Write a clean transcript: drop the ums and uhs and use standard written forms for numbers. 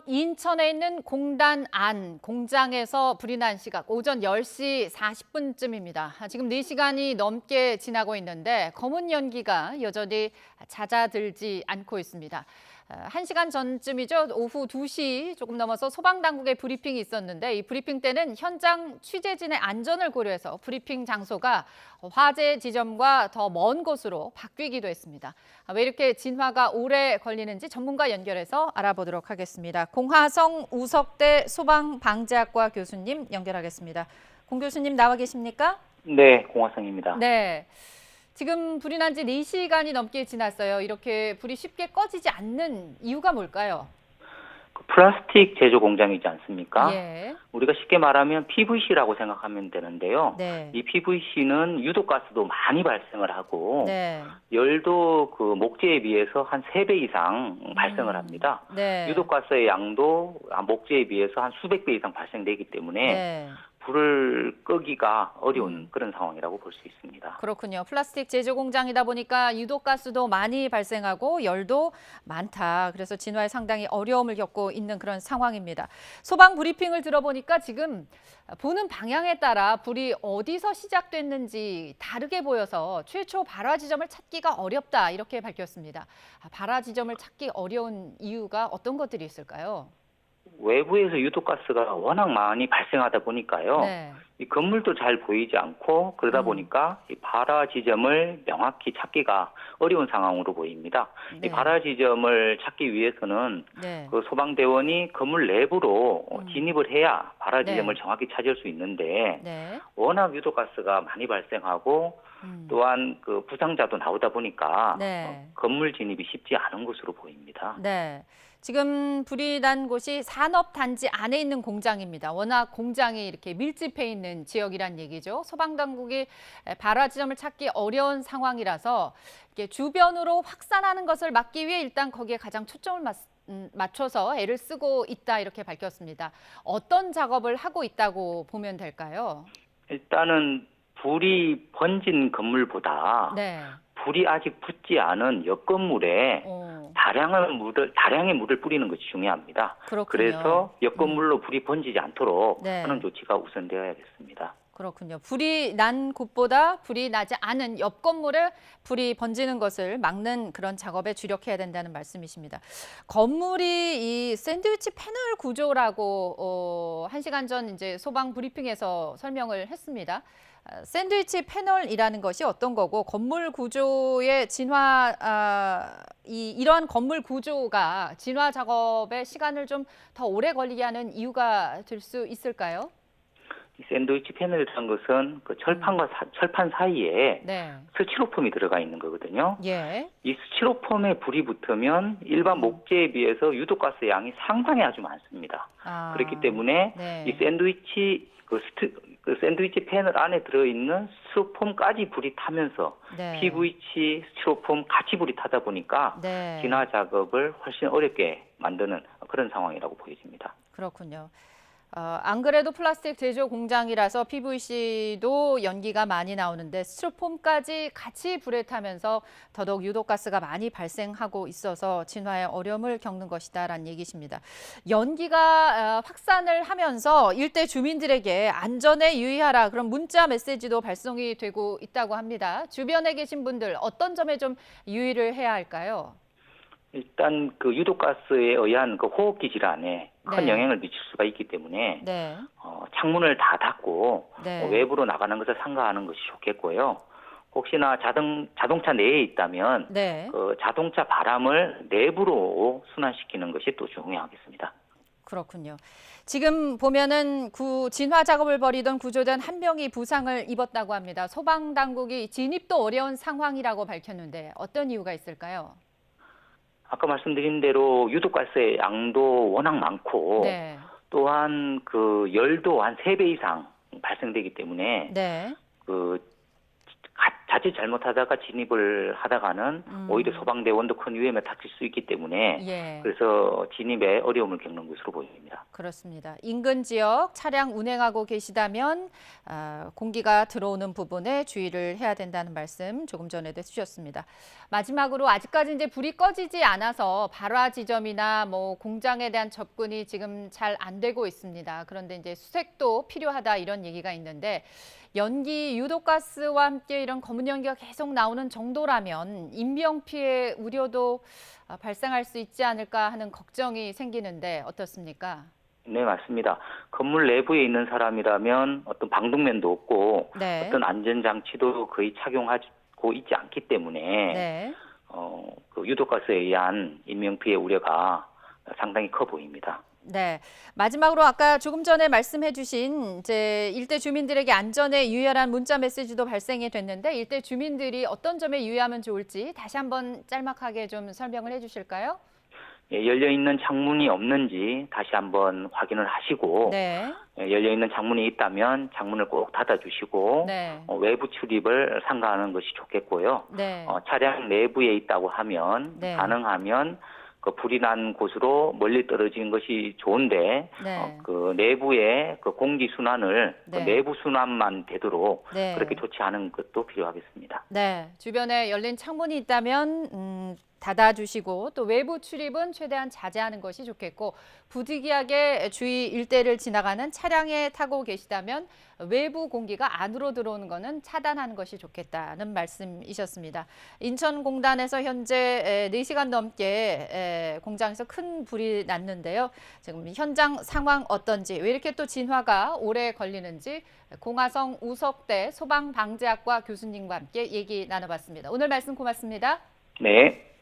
인천에 있는 공단 안 공장에서 불이 난 시각 오전 10시 40분쯤입니다. 지금 4시간이 넘게 지나고 있는데 검은 연기가 여전히 잦아들지 않고 있습니다. 1시간 전쯤이죠. 오후 2시 조금 넘어서 소방당국의 브리핑이 있었는데 이 브리핑 때는 현장 취재진의 안전을 고려해서 브리핑 장소가 화재 지점과 더 먼 곳으로 바뀌기도 했습니다. 왜 이렇게 진화가 오래 걸리는지 전문가 연결해서 알아보도록 하겠습니다. 공화성 우석대 소방방재학과 교수님 연결하겠습니다. 공 교수님 나와 계십니까? 네, 공화성입니다. 네. 지금 불이 난 지 4시간이 넘게 지났어요. 이렇게 불이 쉽게 꺼지지 않는 이유가 뭘까요? 그 플라스틱 제조 공장이지 않습니까? 예. 우리가 쉽게 말하면 PVC라고 생각하면 되는데요. 네. 이 PVC는 유독가스도 많이 발생을 하고 네. 열도 그 목재에 비해서 한 3배 이상 발생을 합니다. 네. 유독가스의 양도 목재에 비해서 한 수백 배 이상 발생되기 때문에 네. 불을 끄기가 어려운 그런 상황이라고 볼 수 있습니다. 그렇군요. 플라스틱 제조 공장이다 보니까 유독가스도 많이 발생하고 열도 많다. 그래서 진화에 상당히 어려움을 겪고 있는 그런 상황입니다. 소방 브리핑을 들어보니까 지금 보는 방향에 따라 불이 어디서 시작됐는지 다르게 보여서 최초 발화 지점을 찾기가 어렵다. 이렇게 밝혔습니다. 발화 지점을 찾기 어려운 이유가 어떤 것들이 있을까요? 외부에서 유독가스가 워낙 많이 발생하다 보니까요. 네. 이 건물도 잘 보이지 않고 그러다 보니까 이 발화 지점을 명확히 찾기가 어려운 상황으로 보입니다. 네. 이 발화 지점을 찾기 위해서는 네. 그 소방대원이 건물 내부로 진입을 해야 발화 네. 지점을 정확히 찾을 수 있는데 네. 워낙 유독가스가 많이 발생하고 또한 그 부상자도 나오다 보니까 네. 건물 진입이 쉽지 않은 것으로 보입니다. 네. 지금 불이 난 곳이 산업단지 안에 있는 공장입니다. 워낙 공장이 이렇게 밀집해 있는 지역이란 얘기죠. 소방당국이 발화 지점을 찾기 어려운 상황이라서 이렇게 주변으로 확산하는 것을 막기 위해 일단 거기에 가장 초점을 맞춰서 애를 쓰고 있다 이렇게 밝혔습니다. 어떤 작업을 하고 있다고 보면 될까요? 일단은 불이 번진 건물보다 네. 불이 아직 붙지 않은 옆 건물에 다량의 물을 뿌리는 것이 중요합니다. 그렇군요. 그래서 옆 건물로 불이 번지지 않도록 네. 하는 조치가 우선되어야겠습니다. 그렇군요. 불이 난 곳보다 불이 나지 않은 옆 건물에 불이 번지는 것을 막는 그런 작업에 주력해야 된다는 말씀이십니다. 건물이 이 샌드위치 패널 구조라고 1시간 전 이제 소방 브리핑에서 설명을 했습니다. 샌드위치 패널이라는 것이 어떤 거고 건물 구조의 이러한 건물 구조가 진화 작업의 시간을 좀 더 오래 걸리게 하는 이유가 될 수 있을까요? 이 샌드위치 패널이라는 것은 그 철판 사이에 네. 스티로폼이 들어가 있는 거거든요. 예. 이 스티로폼에 불이 붙으면 일반 목재에 비해서 유독가스 양이 상당히 아주 많습니다. 그렇기 때문에 네. 이 샌드위치 샌드위치 패널 안에 들어있는 스티로폼까지 불이 타면서 네. PVC, 스티로폼 같이 불이 타다 보니까 네. 진화 작업을 훨씬 어렵게 만드는 그런 상황이라고 보여집니다. 그렇군요. 안 그래도 플라스틱 제조 공장이라서 PVC도 연기가 많이 나오는데 스티로폼까지 같이 불에 타면서 더더욱 유독가스가 많이 발생하고 있어서 진화에 어려움을 겪는 것이다라는 얘기십니다. 연기가 확산을 하면서 일대 주민들에게 안전에 유의하라 그런 문자 메시지도 발송이 되고 있다고 합니다. 주변에 계신 분들 어떤 점에 좀 유의를 해야 할까요? 일단 그 유독가스에 의한 그 호흡기 질환에 큰 네. 영향을 미칠 수가 있기 때문에 네. 창문을 다 닫고 네. 외부로 나가는 것을 삼가하는 것이 좋겠고요. 혹시나 자동차 내에 있다면 네. 그 자동차 바람을 내부로 순환시키는 것이 또 중요하겠습니다. 그렇군요. 지금 보면은 진화 작업을 벌이던 구조대 한 명이 부상을 입었다고 합니다. 소방당국이 진입도 어려운 상황이라고 밝혔는데 어떤 이유가 있을까요? 아까 말씀드린 대로 유독가스의 양도 워낙 많고 네. 또한 그 열도 한 3배 이상 발생되기 때문에 네. 그 자칫 잘못하다가 진입을 하다가는 오히려 소방대원도 큰 위험에 닥칠 수 있기 때문에 예. 그래서 진입에 어려움을 겪는 것으로 보입니다. 그렇습니다. 인근 지역 차량 운행하고 계시다면 공기가 들어오는 부분에 주의를 해야 된다는 말씀 조금 전에도 해주셨습니다. 마지막으로 아직까지 이제 불이 꺼지지 않아서 발화 지점이나 뭐 공장에 대한 접근이 지금 잘 안 되고 있습니다. 그런데 이제 수색도 필요하다 이런 얘기가 있는데 연기 유독가스와 함께 이런 검은 연기가 계속 나오는 정도라면 인명 피해 우려도 발생할 수 있지 않을까 하는 걱정이 생기는데 어떻습니까? 네, 맞습니다. 건물 내부에 있는 사람이라면 어떤 방독면도 없고 네. 어떤 안전장치도 거의 착용하고 있지 않기 때문에 네. 그 유독가스에 의한 인명피해 우려가 상당히 커 보입니다. 네. 마지막으로 아까 조금 전에 말씀해 주신 이제 일대 주민들에게 안전에 유의하라는 문자 메시지도 발생이 됐는데 일대 주민들이 어떤 점에 유의하면 좋을지 다시 한번 짤막하게 좀 설명을 해 주실까요? 예, 열려있는 창문이 없는지 다시 한번 확인을 하시고 네. 열려있는 창문이 있다면 창문을 꼭 닫아주시고 네. 외부 출입을 삼가하는 것이 좋겠고요. 네. 차량 내부에 있다고 하면 네. 가능하면 그 불이 난 곳으로 멀리 떨어지는 것이 좋은데 네. 그 내부의 그 공기 순환을 네. 그 내부 순환만 되도록 네. 그렇게 조치하는 것도 필요하겠습니다. 네. 주변에 열린 창문이 있다면 닫아주시고 또 외부 출입은 최대한 자제하는 것이 좋겠고 부득이하게 주위 일대를 지나가는 차량에 타고 계시다면 외부 공기가 안으로 들어오는 것은 차단하는 것이 좋겠다는 말씀이셨습니다. 인천공단에서 현재 4시간 넘게 공장에서 큰 불이 났는데요. 지금 현장 상황 어떤지 왜 이렇게 또 진화가 오래 걸리는지 공화성 우석대 소방방재학과 교수님과 함께 얘기 나눠봤습니다. 오늘 말씀 고맙습니다. 네.